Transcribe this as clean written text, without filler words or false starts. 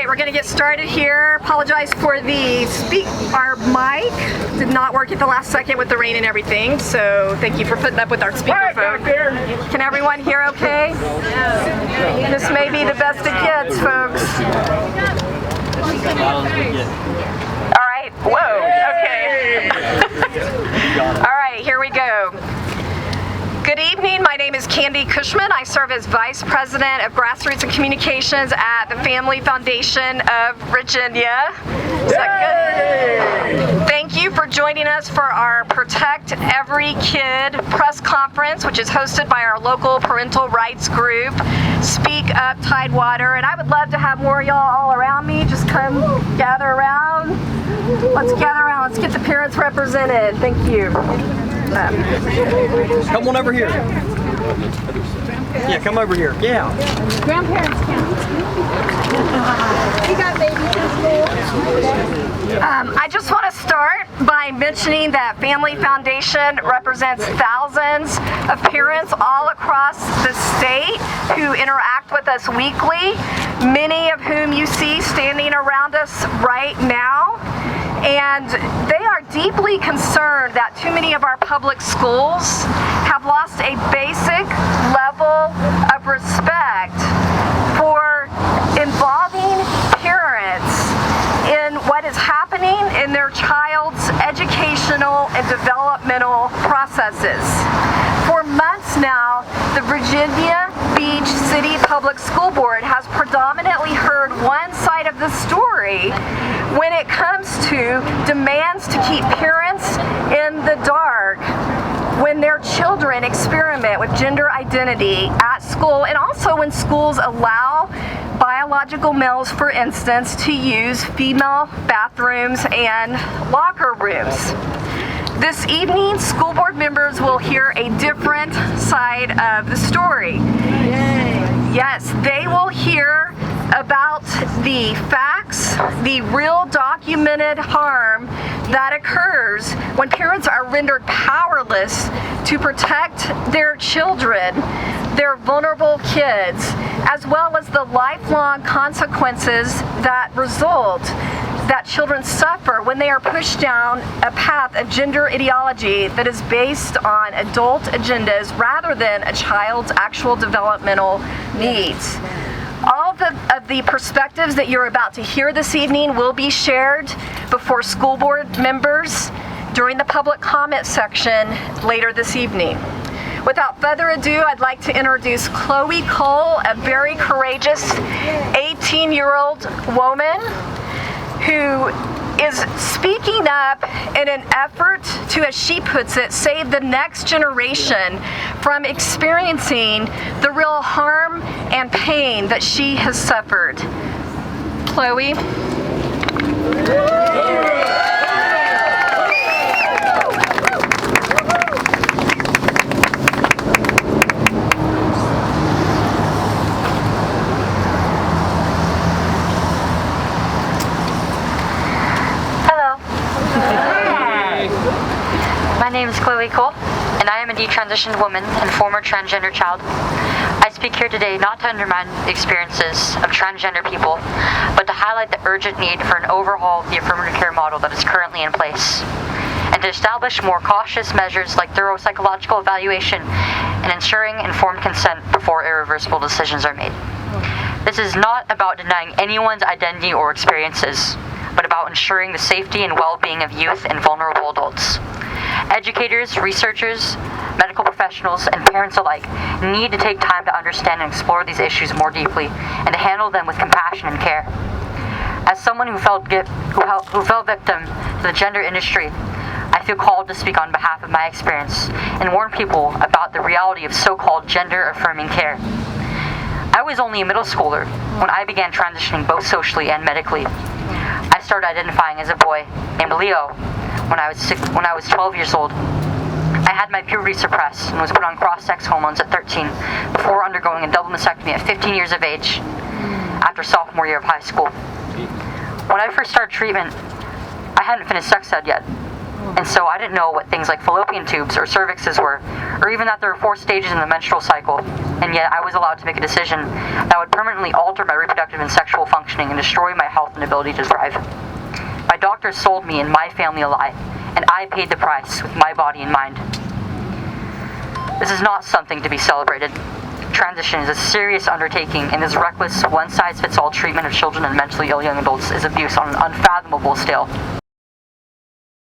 right, we're going to get started here. Apologize for the our mic did not work at the last second with the rain and everything, so thank you for putting up with our speakerphone. Can everyone hear okay? This may be the best it gets, folks. All right, whoa, okay. All right, here we go. Good evening, my name is Candi Cushman. I serve as Vice President of Grassroots and Communications at the Family Foundation of Virginia. Is that good? Thank you for joining us for our Protect Every Kid press conference, which is hosted by our local parental rights group, Speak Up Tidewater. And I would love to have more of y'all all around me. Just come gather around. Let's gather around. Let's get the parents represented. Thank you. Come on over here. Yeah, come over here. Yeah. Grandparents can. We got babies in school. I just want to start by mentioning that Family Foundation represents thousands of parents all across the state who interact with us weekly, many of whom you see standing around us right now. And they are deeply concerned that too many of our public schools have lost a basic level of respect for involving parents in what is happening in their child's educational and developmental processes. For months now, the Virginia Beach City Public School Board has predominantly heard one side of the story when it comes to demands to keep parents in the dark when their children experiment with gender identity at school, and also when schools allow biological males, for instance, to use female bathrooms and locker rooms. This evening, school board members will hear a different side of the story. Yes, they will hear about the facts, the real documented harm that occurs when parents are rendered powerless to protect their children, their vulnerable kids, as well as the lifelong consequences that result that children suffer when they are pushed down a path of gender ideology that is based on adult agendas rather than a child's actual developmental needs. All of the perspectives that you're about to hear this evening will be shared before school board members during the public comment section later this evening. Without further ado, I'd like to introduce Chloe Cole, a very courageous 18-year-old woman who is speaking up in an effort to, as she puts it, save the next generation from experiencing the real harm and pain that she has suffered. Chloe? My name is Chloe Cole, and I am a detransitioned woman and former transgender child. I speak here today not to undermine the experiences of transgender people, but to highlight the urgent need for an overhaul of the affirmative care model that is currently in place, and to establish more cautious measures like thorough psychological evaluation and ensuring informed consent before irreversible decisions are made. This is not about denying anyone's identity or experiences, but about ensuring the safety and well-being of youth and vulnerable adults. Educators, researchers, medical professionals, and parents alike need to take time to understand and explore these issues more deeply and to handle them with compassion and care. As someone who fell victim to the gender industry, I feel called to speak on behalf of my experience and warn people about the reality of so-called gender-affirming care. I was only a middle schooler when I began transitioning both socially and medically. I started identifying as a boy named Leo when I was 12 years old. I had my puberty suppressed and was put on cross-sex hormones at 13 before undergoing a double mastectomy at 15 years of age after sophomore year of high school. When I first started treatment, I hadn't finished sex ed yet. And so I didn't know what things like fallopian tubes or cervixes were, or even that there are 4 stages in the menstrual cycle. And yet I was allowed to make a decision that would permanently alter my reproductive and sexual functioning and destroy my health and ability to thrive. My doctors sold me and my family a lie, and I paid the price with my body and mind. This is not something to be celebrated. Transition is a serious undertaking, and this reckless, one-size-fits-all treatment of children and mentally ill young adults is abuse on an unfathomable scale.